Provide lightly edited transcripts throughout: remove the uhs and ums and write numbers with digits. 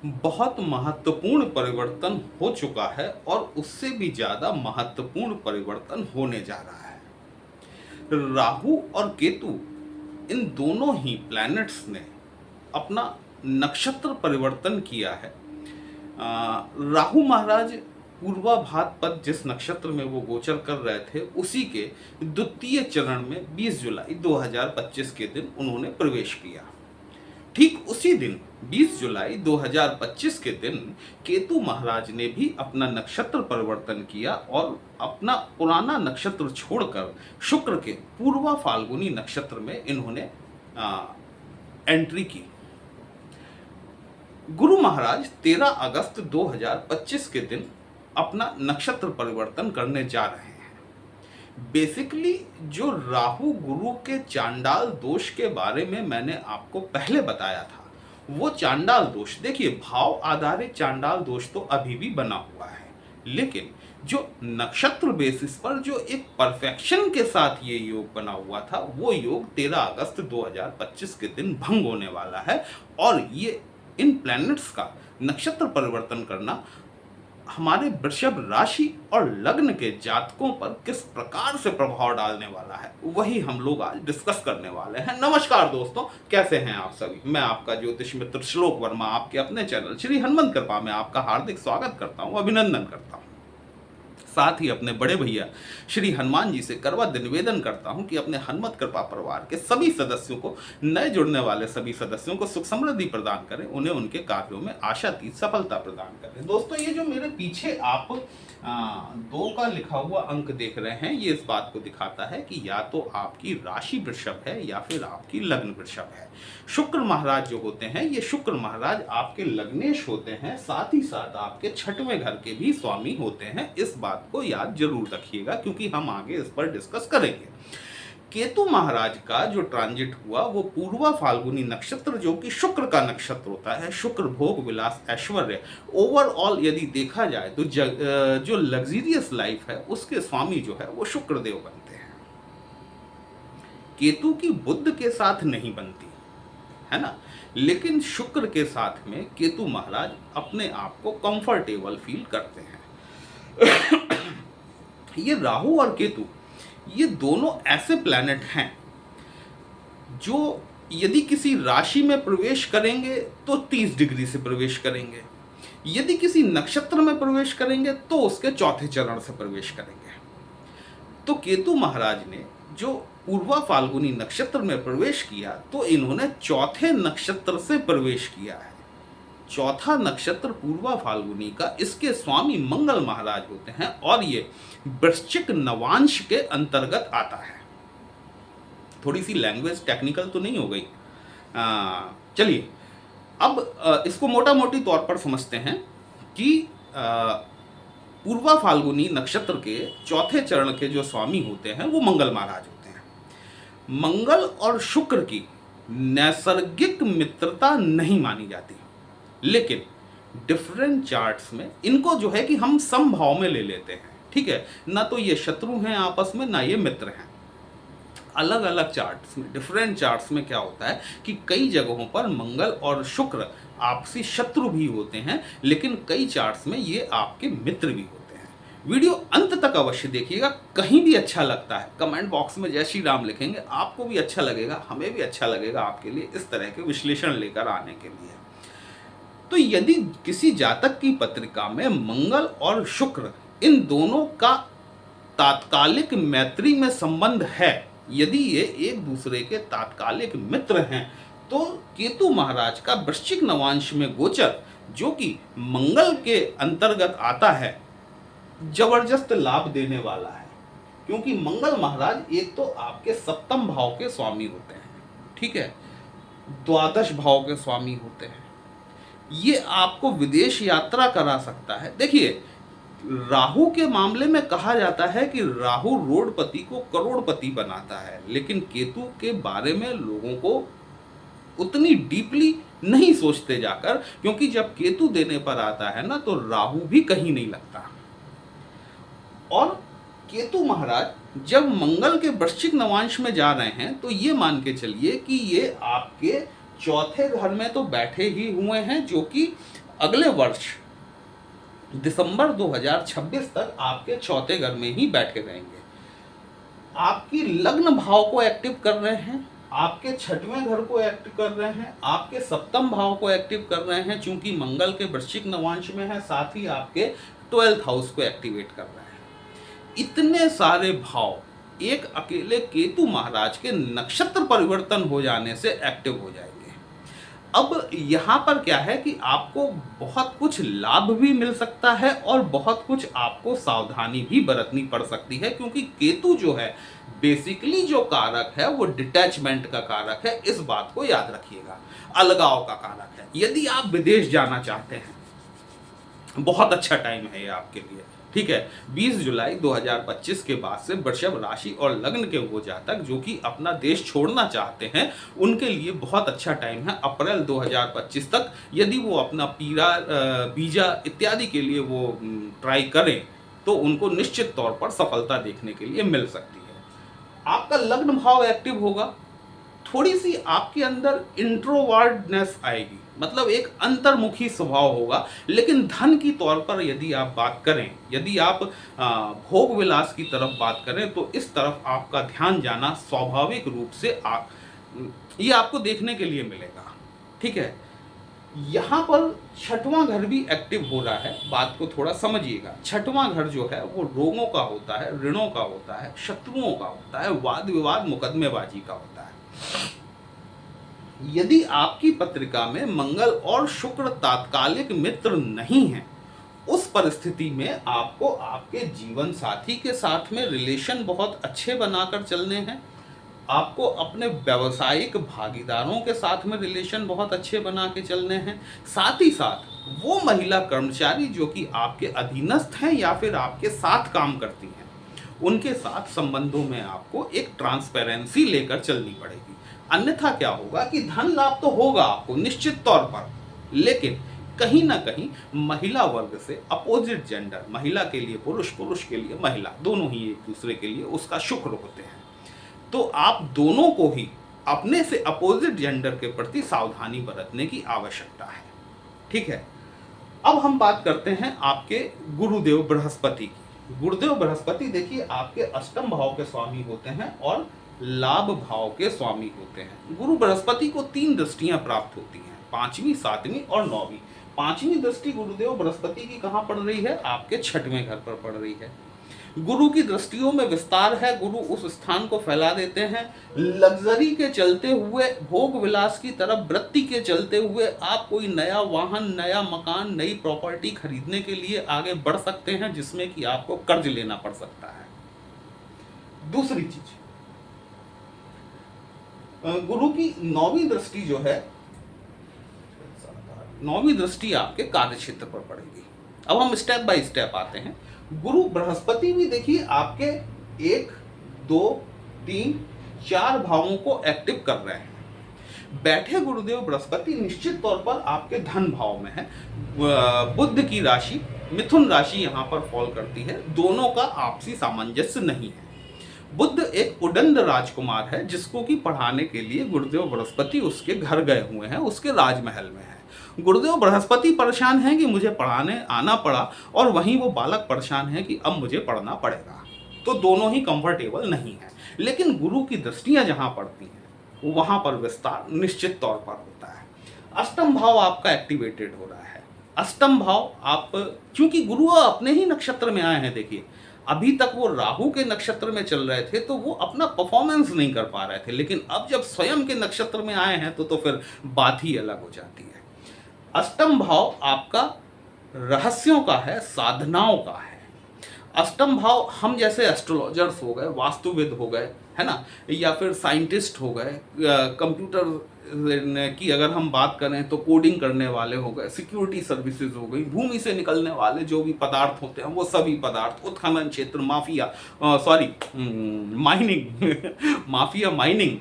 बहुत महत्वपूर्ण परिवर्तन हो चुका है और उससे भी ज़्यादा महत्वपूर्ण परिवर्तन होने जा रहा है। राहु और केतु इन दोनों ही प्लैनेट्स ने अपना नक्षत्र परिवर्तन किया है। राहु महाराज पूर्वाभाद्र पद जिस नक्षत्र में वो गोचर कर रहे थे उसी के द्वितीय चरण में 20 जुलाई 2025 के दिन उन्होंने प्रवेश किया। ठीक उसी दिन 20 जुलाई 2025 के दिन केतु महाराज ने भी अपना नक्षत्र परिवर्तन किया और अपना पुराना नक्षत्र छोड़कर शुक्र के पूर्वा फाल्गुनी नक्षत्र में इन्होंने एंट्री की। गुरु महाराज 13 अगस्त 2025 के दिन अपना नक्षत्र परिवर्तन करने जा रहे हैं। बेसिकली जो राहु गुरु के चांडाल दोष के बारे में मैंने आपको पहले बताया था, वो चांडाल दोष, देखिए भाव आधारित चांडाल दोष तो अभी भी बना हुआ है, लेकिन जो नक्षत्र बेसिस पर जो एक परफेक्शन के साथ ये योग बना हुआ था, वो योग 13 अगस्त 2025 के दिन भंग होने वाला है। और ये इन प्लैनेट्स का नक्षत्र परिवर्तन करना हमारे वृषभ राशि और लग्न के जातकों पर किस प्रकार से प्रभाव डालने वाला है, वही हम लोग आज डिस्कस करने वाले हैं। नमस्कार दोस्तों, कैसे हैं आप सभी? मैं आपका ज्योतिष मित्र श्लोक वर्मा आपके अपने चैनल श्री हनुमंत कृपा में आपका हार्दिक स्वागत करता हूं, अभिनंदन करता हूं। साथ ही अपने बड़े भैया श्री हनुमान जी से करवद निवेदन करता हूं कि अपने हनुमत कृपा परिवार के सभी सदस्यों को, नए जुड़ने वाले सभी सदस्यों को सुख समृद्धि प्रदान करें, उन्हें उनके कार्यों में आशातीत सफलता प्रदान करें। दोस्तों, ये जो मेरे पीछे आप 2 का लिखा हुआ अंक देख रहे हैं, ये इस बात को दिखाता है कि या तो आपकी राशि वृषभ है या फिर आपकी लग्न वृषभ है। शुक्र महाराज जो होते हैं, ये शुक्र महाराज आपके लग्नेश होते हैं, साथ ही साथ आपके 6वें घर के भी स्वामी होते हैं। इस बात को याद जरूर रखिएगा क्योंकि हम आगे इस पर डिस्कस करेंगे। केतु महाराज का जो ट्रांजिट हुआ वो पूर्वा फाल्गुनी नक्षत्र, जो कि शुक्र का नक्षत्र होता है। शुक्र भोग विलास ऐश्वर्य, ओवरऑल यदि देखा जाए तो जो लग्जरियस लाइफ है उसके स्वामी जो है वो शुक्र देव बनते हैं। केतु की बुध के साथ नहीं बनती है ना, लेकिन शुक्र के साथ में केतु महाराज अपने आप को कंफर्टेबल फील करते हैं। ये राहु और केतु, ये दोनों ऐसे प्लैनेट हैं जो यदि किसी राशि में प्रवेश करेंगे तो 30 डिग्री से प्रवेश करेंगे, यदि किसी नक्षत्र में प्रवेश करेंगे तो उसके चौथे चरण से प्रवेश करेंगे। तो केतु महाराज ने जो पूर्वा फाल्गुनी नक्षत्र में प्रवेश किया तो इन्होंने चौथे नक्षत्र से प्रवेश किया है। चौथा नक्षत्र पूर्वा फाल्गुनी का, इसके स्वामी मंगल महाराज होते हैं और ये वृश्चिक नवांश के अंतर्गत आता है। थोड़ी सी लैंग्वेज टेक्निकल तो नहीं हो गई? चलिए अब इसको मोटा मोटी तौर पर समझते हैं कि पूर्वा फाल्गुनी नक्षत्र के चौथे चरण के जो स्वामी होते हैं वो मंगल महाराज होते हैं। मंगल और शुक्र की नैसर्गिक मित्रता नहीं मानी जाती, लेकिन डिफरेंट चार्ट्स में इनको जो है कि हम समभाव में ले लेते हैं। ठीक है ना, तो ये शत्रु हैं आपस में, ना ये मित्र हैं। अलग अलग चार्ट्स में, डिफरेंट चार्ट्स में क्या होता है कि कई जगहों पर मंगल और शुक्र आपसी शत्रु भी होते हैं, लेकिन कई चार्ट्स में ये आपके मित्र भी होते हैं। वीडियो अंत तक अवश्य देखिएगा। कहीं भी अच्छा लगता है कमेंट बॉक्स में जय श्री राम लिखेंगे, आपको भी अच्छा लगेगा, हमें भी अच्छा लगेगा आपके लिए इस तरह के विश्लेषण लेकर आने के लिए। तो यदि किसी जातक की पत्रिका में मंगल और शुक्र इन दोनों का तात्कालिक मैत्री में संबंध है, यदि ये एक दूसरे के तात्कालिक मित्र हैं, तो केतु महाराज का वृश्चिक नवांश में गोचर, जो कि मंगल के अंतर्गत आता है, जबरदस्त लाभ देने वाला है। क्योंकि मंगल महाराज एक तो आपके 7वें भाव के स्वामी होते हैं, ठीक है, 12 भाव के स्वामी होते हैं। ये आपको विदेश यात्रा करा सकता है। देखिए, राहु के मामले में कहा जाता है कि राहु रोडपति को करोड़पति बनाता है, लेकिन केतु के बारे में लोगों को उतनी डीपली नहीं सोचते जाकर, क्योंकि जब केतु देने पर आता है ना, तो राहु भी कहीं नहीं लगता। और केतु महाराज जब मंगल के वृश्चिक नवांश में जा रहे हैं, तो ये मान के चलिए कि ये आपके चौथे घर में तो बैठे ही हुए हैं, जो कि अगले वर्ष दिसंबर 2026 तक आपके चौथे घर में ही बैठे रहेंगे। आपकी लग्न भाव को एक्टिव कर रहे हैं, आपके छठवें घर को एक्टिव कर रहे हैं, आपके सप्तम भाव को एक्टिव कर रहे हैं, चूंकि मंगल के वृश्चिक नवांश में है, साथ ही आपके 12th हाउस को एक्टिवेट कर रहे हैं। इतने सारे भाव एक अकेले केतु महाराज के नक्षत्र परिवर्तन हो जाने से एक्टिव हो जाएंगे। अब यहाँ पर क्या है कि आपको बहुत कुछ लाभ भी मिल सकता है और बहुत कुछ आपको सावधानी भी बरतनी पड़ सकती है, क्योंकि केतु जो है बेसिकली जो कारक है वो डिटैचमेंट का कारक है। इस बात को याद रखिएगा, अलगाव का कारक है। यदि आप विदेश जाना चाहते हैं, बहुत अच्छा टाइम है ये आपके लिए, ठीक है। 20 जुलाई 2025 के बाद से वृषभ राशि और लग्न के वो जातक जो कि अपना देश छोड़ना चाहते हैं, उनके लिए बहुत अच्छा टाइम है। अप्रैल 2025 तक यदि वो अपना वीजा इत्यादि के लिए वो ट्राई करें तो उनको निश्चित तौर पर सफलता देखने के लिए मिल सकती है। आपका लग्न भाव एक्टिव होगा, थोड़ी सी आपके अंदर इंट्रोवर्टनेस आएगी, मतलब एक अंतर्मुखी स्वभाव होगा। लेकिन धन की तौर पर यदि आप बात करें, यदि आप भोग विलास की तरफ बात करें, तो इस तरफ आपका ध्यान जाना स्वाभाविक रूप से ये आपको देखने के लिए मिलेगा, ठीक है। यहाँ पर छठवां घर भी एक्टिव हो रहा है, बात को थोड़ा समझिएगा। छठवां घर जो है वो रोगों का होता है, ऋणों का होता है, शत्रुओं का होता है, वाद विवाद मुकदमेबाजी का होता है। यदि आपकी पत्रिका में मंगल और शुक्र तात्कालिक मित्र नहीं है, उस परिस्थिति में आपको आपके जीवन साथी के साथ में रिलेशन बहुत अच्छे बनाकर चलने हैं। आपको अपने व्यावसायिक भागीदारों के साथ में रिलेशन बहुत अच्छे बना के चलने हैं। साथ ही साथ वो महिला कर्मचारी जो कि आपके अधीनस्थ हैं या फिर आपके साथ काम करती हैं, उनके साथ संबंधों में आपको एक ट्रांसपेरेंसी लेकर चलनी पड़ेगी। अन्यथा क्या होगा कि धन लाभ तो होगा आपको निश्चित तौर पर, लेकिन कहीं ना कहीं महिला वर्ग से अपोजिट जेंडर, महिला के लिए पुरुष, पुरुष के लिए महिला, दोनों ही एक दूसरे के लिए उसका शुक्र होते हैं। तो आप दोनों को ही अपने से अपोजिट जेंडर के प्रति सावधानी बरतने की आवश्यकता है, ठीक है। अब हम बात करते हैं आपके गुरुदेव बृहस्पति की। गुरुदेव बृहस्पति देखिए आपके अष्टम भाव के स्वामी होते हैं और लाभ भाव के स्वामी होते हैं। गुरु बृहस्पति को 3 दृष्टियां प्राप्त होती हैं, 5वीं, 7वीं और 9वीं। 5वीं दृष्टि गुरुदेव बृहस्पति की कहाँ पड़ रही है? आपके 6वें घर पर पड़ रही है। गुरु की दृष्टियों में विस्तार है, गुरु उस स्थान को फैला देते हैं। लग्जरी के चलते हुए, भोग विलास की तरफ वृत्ति के चलते हुए आप कोई नया वाहन, नया मकान, नई प्रॉपर्टी खरीदने के लिए आगे बढ़ सकते हैं, जिसमें कि आपको कर्ज लेना पड़ सकता है। दूसरी चीज, गुरु की 9वीं दृष्टि जो है, 9वीं दृष्टि आपके कार्य क्षेत्र पर पड़ेगी। अब हम स्टेप बाय स्टेप आते हैं। गुरु बृहस्पति भी देखिए आपके 1, 2, 3, 4 भावों को एक्टिव कर रहे हैं। बैठे गुरुदेव बृहस्पति निश्चित तौर पर आपके धन भाव में है। बुध की राशि मिथुन राशि यहाँ पर फॉल करती है, दोनों का आपसी सामंजस्य नहीं है। बुध एक उदंड राजकुमार है जिसको कि पढ़ाने के लिए गुरुदेव बृहस्पति उसके घर गए हुए हैं, उसके राजमहल में है। गुरुदेव बृहस्पति परेशान है कि मुझे पढ़ाने आना पड़ा, और वहीं वो बालक परेशान है कि अब मुझे पढ़ना पड़ेगा। तो दोनों ही कंफर्टेबल नहीं है। लेकिन गुरु की दृष्टियां जहां पड़ती हैं वहां पर विस्तार निश्चित तौर पर होता है। अष्टम भाव आपका एक्टिवेटेड हो रहा है। अष्टम भाव आप, क्योंकि गुरु अपने ही नक्षत्र में आए हैं, देखिए अभी तक वो राहु के नक्षत्र में चल रहे थे तो वो अपना परफॉर्मेंस नहीं कर पा रहे थे, लेकिन अब जब स्वयं के नक्षत्र में आए हैं तो फिर बात ही अलग हो जाती है। अष्टम भाव आपका रहस्यों का है, साधनाओं का है। अष्टम भाव हम जैसे एस्ट्रोलॉजर्स हो गए, वास्तुविद हो गए, है ना, या फिर साइंटिस्ट हो गए, कंप्यूटर की अगर हम बात करें तो कोडिंग करने वाले हो गए, सिक्योरिटी सर्विसेज हो गई, भूमि से निकलने वाले जो भी पदार्थ होते हैं वो सभी पदार्थ, उत्खनन क्षेत्र, माफिया, माइनिंग माफिया माइनिंग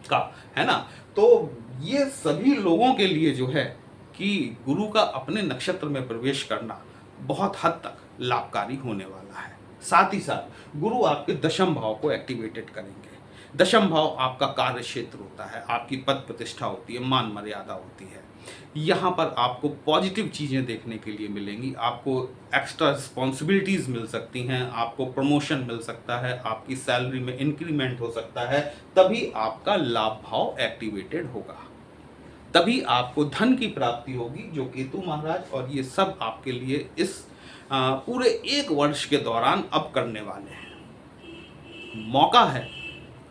का, है ना। तो ये सभी लोगों के लिए जो है कि गुरु का अपने नक्षत्र में प्रवेश करना बहुत हद तक लाभकारी होने वाला है। साथ ही साथ गुरु आपके दशम भाव को एक्टिवेटेड करेंगे। दशम भाव आपका कार्य क्षेत्र होता है, आपकी पद प्रतिष्ठा होती है, मान मर्यादा होती है। यहाँ पर आपको पॉजिटिव चीज़ें देखने के लिए मिलेंगी, आपको एक्स्ट्रा रिस्पॉन्सिबिलिटीज़ मिल सकती हैं, आपको प्रमोशन मिल सकता है, आपकी सैलरी में इंक्रीमेंट हो सकता है, तभी आपका लाभ भाव एक्टिवेटेड होगा, तभी आपको धन की प्राप्ति होगी, जो केतु महाराज और ये सब आपके लिए इस पूरे 1 वर्ष के दौरान अब करने वाले हैं। मौका है,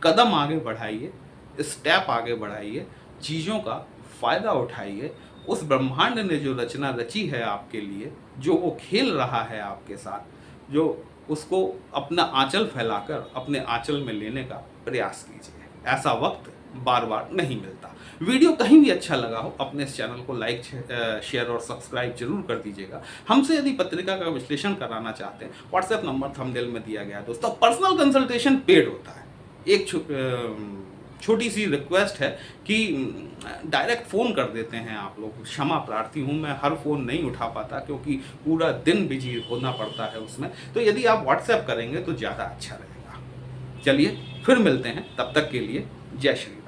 कदम आगे बढ़ाइए, स्टेप आगे बढ़ाइए, चीज़ों का फ़ायदा उठाइए। उस ब्रह्मांड ने जो रचना रची है आपके लिए, जो वो खेल रहा है आपके साथ, जो उसको अपना आंचल फैलाकर अपने आंचल में लेने का प्रयास कीजिए। ऐसा वक्त बार बार नहीं मिलता। वीडियो कहीं भी अच्छा लगा हो, अपने इस चैनल को लाइक, शेयर और सब्सक्राइब जरूर कर दीजिएगा। हमसे यदि पत्रिका का विश्लेषण कराना चाहते हैं, व्हाट्सएप नंबर थंबनेल में दिया गया है दोस्तों। पर्सनल कंसल्टेशन पेड होता है। एक छोटी सी रिक्वेस्ट है कि डायरेक्ट फ़ोन कर देते हैं आप लोग, क्षमा प्रार्थी हूँ, मैं हर फ़ोन नहीं उठा पाता क्योंकि पूरा दिन बिजी होना पड़ता है उसमें। तो यदि आप व्हाट्सएप करेंगे तो ज़्यादा अच्छा रहेगा। चलिए फिर मिलते हैं, तब तक के लिए जय श्री राम।